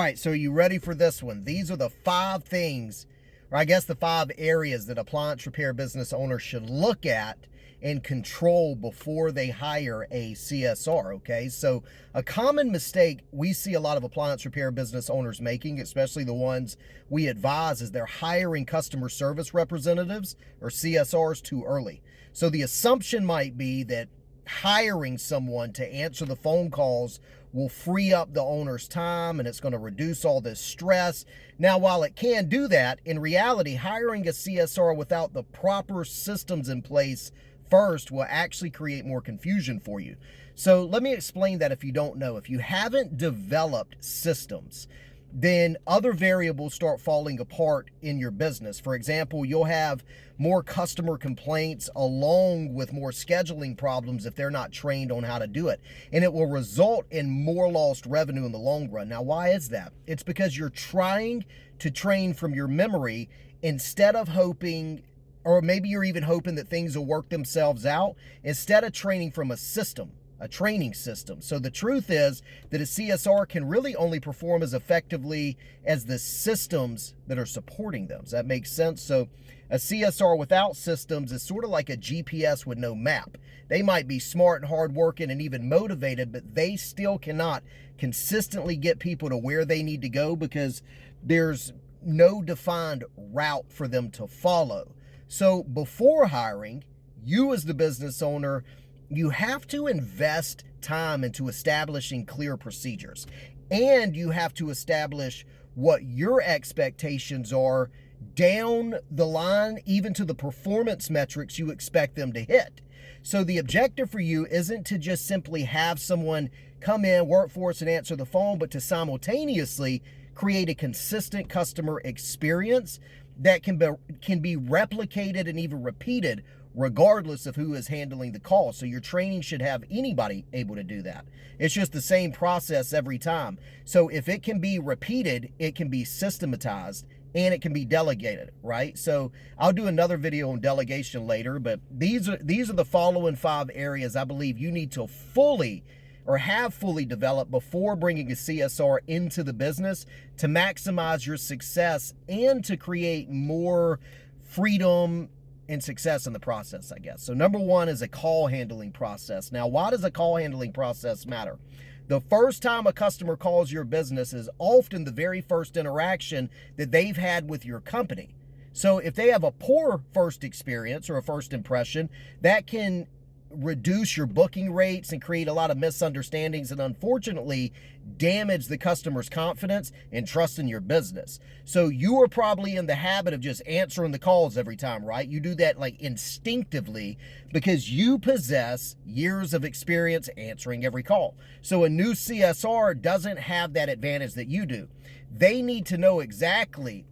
right, so are you ready for this one? These are the 5 things, or I guess the 5 areas that appliance repair business owners should look at and control before they hire a CSR, okay? So a common mistake we see a lot of appliance repair business owners making, especially the ones we advise, is they're hiring customer service representatives or CSRs too early. So the assumption might be that hiring someone to answer the phone calls will free up the owner's time and it's going to reduce all this stress. Now, while it can do that, in reality, hiring a CSR without the proper systems in place first will actually create more confusion for you. So let me explain that if you don't know. If you haven't developed systems, then other variables start falling apart in your business. For example, you'll have more customer complaints along with more scheduling problems if they're not trained on how to do it. And it will result in more lost revenue in the long run. Now, why is that? It's because you're trying to train from your memory instead of hoping, or maybe you're even hoping that things will work themselves out, instead of training from a system, a training system. So the truth is that a CSR can really only perform as effectively as the systems that are supporting them. Does that make sense? So a CSR without systems is sort of like a GPS with no map. They might be smart and hardworking and even motivated, but they still cannot consistently get people to where they need to go because there's no defined route for them to follow. So before hiring, you as the business owner, you have to invest time into establishing clear procedures, and you have to establish what your expectations are down the line, even to the performance metrics you expect them to hit. So the objective for you isn't to just simply have someone come in, work for us, and answer the phone, but to simultaneously create a consistent customer experience that can be replicated and even repeated regardless of who is handling the call. So your training should have anybody able to do that. It's just the same process every time. So if it can be repeated, it can be systematized and it can be delegated, right? So I'll do another video on delegation later, but these are the following 5 areas I believe you need to fully or have fully developed before bringing a CSR into the business to maximize your success and to create more freedom and success in the process, I guess. So number 1 is a call handling process. Now, why does a call handling process matter? The first time a customer calls your business is often the very first interaction that they've had with your company. So if they have a poor first experience or a first impression, that can reduce your booking rates and create a lot of misunderstandings and unfortunately damage the customer's confidence and trust in your business. So you are probably in the habit of just answering the calls every time, right? You do that like instinctively because you possess years of experience answering every call. So a new CSR doesn't have that advantage that you do. They need to know exactly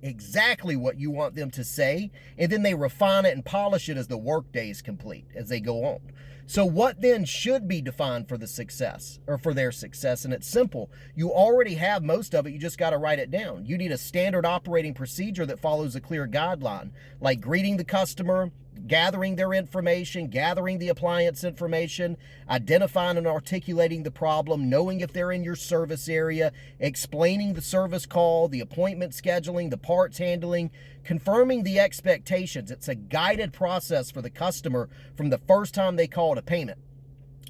what you want them to say, and then they refine it and polish it as the workday is complete, as they go on. So what then should be defined for the success or for their success? And it's simple. You already have most of it. You just got to write it down. You need a standard operating procedure that follows a clear guideline, like greeting the customer, gathering their information, gathering the appliance information, identifying and articulating the problem, knowing if they're in your service area, explaining the service call, the appointment scheduling, the parts handling, confirming the expectations. It's a guided process for the customer from the first time they call to payment.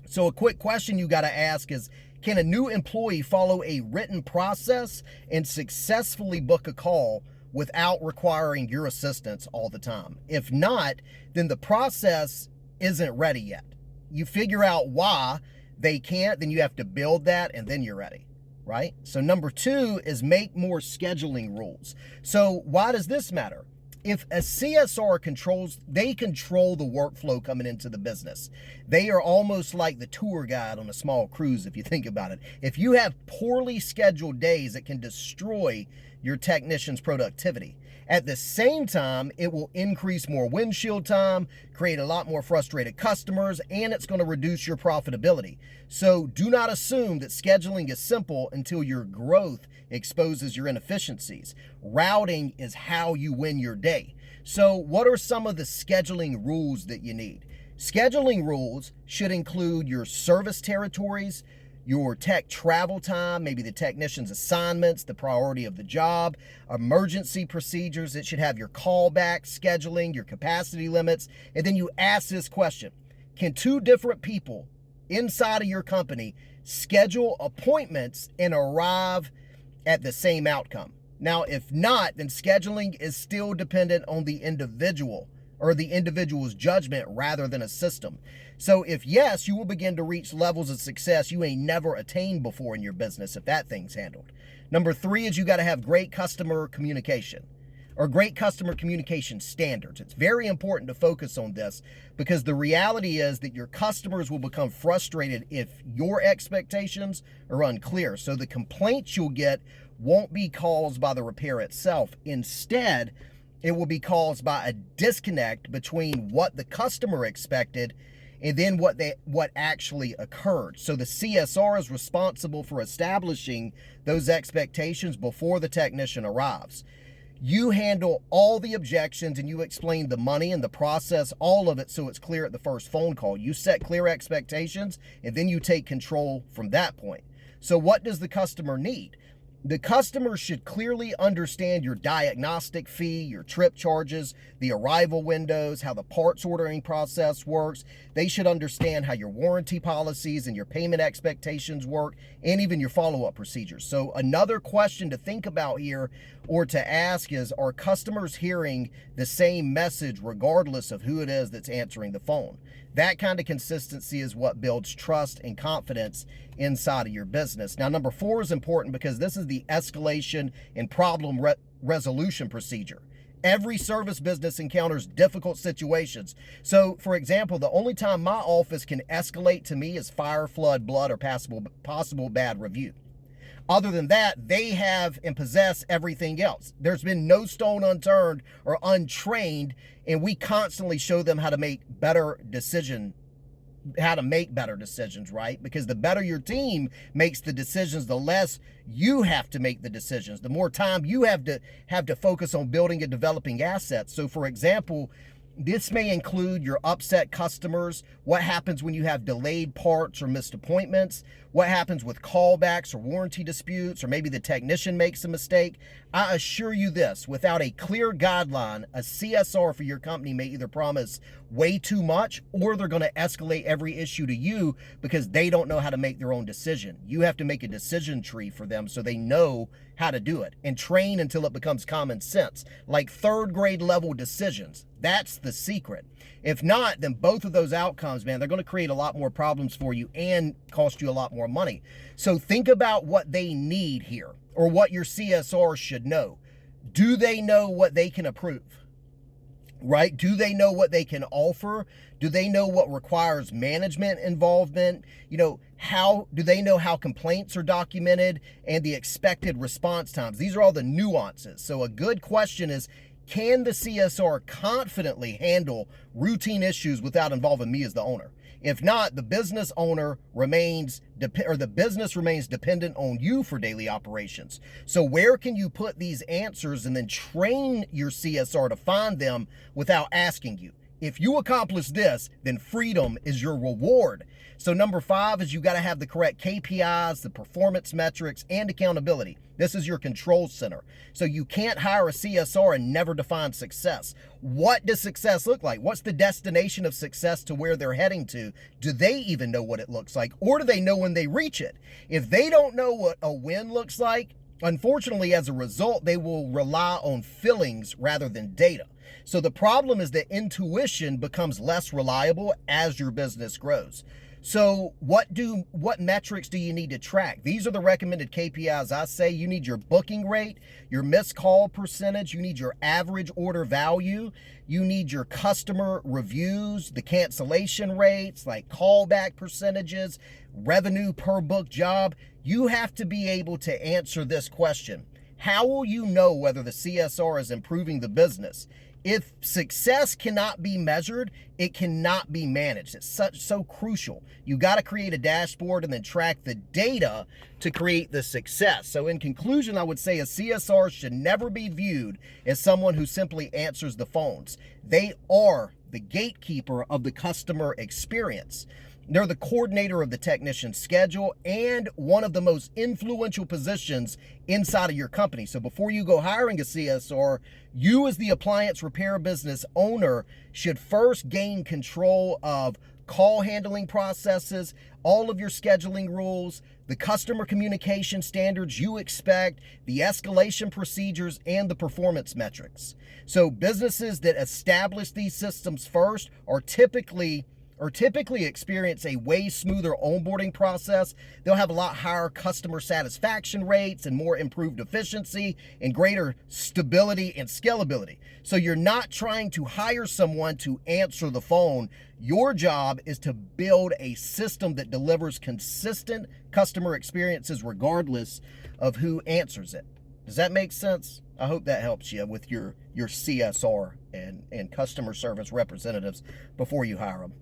So a quick question you got to ask is, can a new employee follow a written process and successfully book a call without requiring your assistance all the time? If not, then the process isn't ready yet. You figure out why they can't, then you have to build that, and then you're ready, right? So number 2 is make more scheduling rules. So why does this matter? If a CSR they control the workflow coming into the business. They are almost like the tour guide on a small cruise, if you think about it. If you have poorly scheduled days, it can destroy your technician's productivity. At the same time, it will increase more windshield time, create a lot more frustrated customers, and it's going to reduce your profitability. So do not assume that scheduling is simple until your growth exposes your inefficiencies. Routing is how you win your day. So what are some of the scheduling rules that you need? Scheduling rules should include your service territories, your tech travel time, maybe the technician's assignments, the priority of the job, emergency procedures. It should have your callback scheduling, your capacity limits. And then you ask this question: can two different people inside of your company schedule appointments and arrive at the same outcome? Now, if not, then scheduling is still dependent on the individual or the individual's judgment rather than a system. So if yes, you will begin to reach levels of success you ain't never attained before in your business if that thing's handled. Number 3 is you got to have great customer communication or great customer communication standards. It's very important to focus on this because the reality is that your customers will become frustrated if your expectations are unclear. So the complaints you'll get won't be caused by the repair itself. Instead, it will be caused by a disconnect between what the customer expected and then what actually occurred. So the CSR is responsible for establishing those expectations before the technician arrives. You handle all the objections and you explain the money and the process, all of it, so it's clear at the first phone call. You set clear expectations and then you take control from that point. So what does the customer need? The customer should clearly understand your diagnostic fee, your trip charges, the arrival windows, how the parts ordering process works. They should understand how your warranty policies and your payment expectations work, and even your follow-up procedures. So another question to think about here or to ask is, are customers hearing the same message regardless of who it is that's answering the phone? That kind of consistency is what builds trust and confidence inside of your business. Now, number 4 is important because this is the escalation and problem resolution procedure. Every service business encounters difficult situations. So, for example, the only time my office can escalate to me is fire, flood, blood, or possible bad review. Other than that, they have and possess everything else. There's been no stone unturned or untrained, and we constantly show them how to make better decisions, right? Because the better your team makes the decisions, the less you have to make the decisions. The more time you have to focus on building and developing assets. So, for example, this may include your upset customers, what happens when you have delayed parts or missed appointments, what happens with callbacks or warranty disputes, or maybe the technician makes a mistake. I assure you this, without a clear guideline, a CSR for your company may either promise way too much or they're going to escalate every issue to you because they don't know how to make their own decision. You have to make a decision tree for them so they know how to do it and train until it becomes common sense, like 3rd grade level decisions. That's the secret. If not, then both of those outcomes, man, they're going to create a lot more problems for you and cost you a lot more money. So think about what they need here or what your CSR should know. Do they know what they can approve? Right? Do they know what they can offer? Do they know what requires management involvement? How do they know how complaints are documented and the expected response times? These are all the nuances. So a good question is, can the CSR confidently handle routine issues without involving me as the owner? If not, the business owner remains dependent on you for daily operations. So where can you put these answers and then train your CSR to find them without asking you? If you accomplish this, then freedom is your reward. So number 5 is you got to have the correct KPIs, the performance metrics, and accountability. This is your control center. So you can't hire a CSR and never define success. What does success look like? What's the destination of success to where they're heading to? Do they even know what it looks like? Or do they know when they reach it? If they don't know what a win looks like, unfortunately, as a result, they will rely on feelings rather than data. So the problem is that intuition becomes less reliable as your business grows. So what metrics do you need to track? These are the recommended KPIs. I say you need your booking rate, your missed call percentage, you need your average order value, you need your customer reviews, the cancellation rates, like callback percentages, revenue per book job. You have to be able to answer this question. How will you know whether the CSR is improving the business? If success cannot be measured, it cannot be managed. It's so crucial. You got to create a dashboard and then track the data to create the success. So in conclusion, I would say a CSR should never be viewed as someone who simply answers the phones. They are the gatekeeper of the customer experience. They're the coordinator of the technician schedule and one of the most influential positions inside of your company. So before you go hiring a CSR, you as the appliance repair business owner should first gain control of call handling processes, all of your scheduling rules, the customer communication standards you expect, the escalation procedures, and the performance metrics. So businesses that establish these systems first are typically experience a way smoother onboarding process. They'll have a lot higher customer satisfaction rates and more improved efficiency and greater stability and scalability. So you're not trying to hire someone to answer the phone. Your job is to build a system that delivers consistent customer experiences regardless of who answers it. Does that make sense? I hope that helps you with your CSR and customer service representatives before you hire them.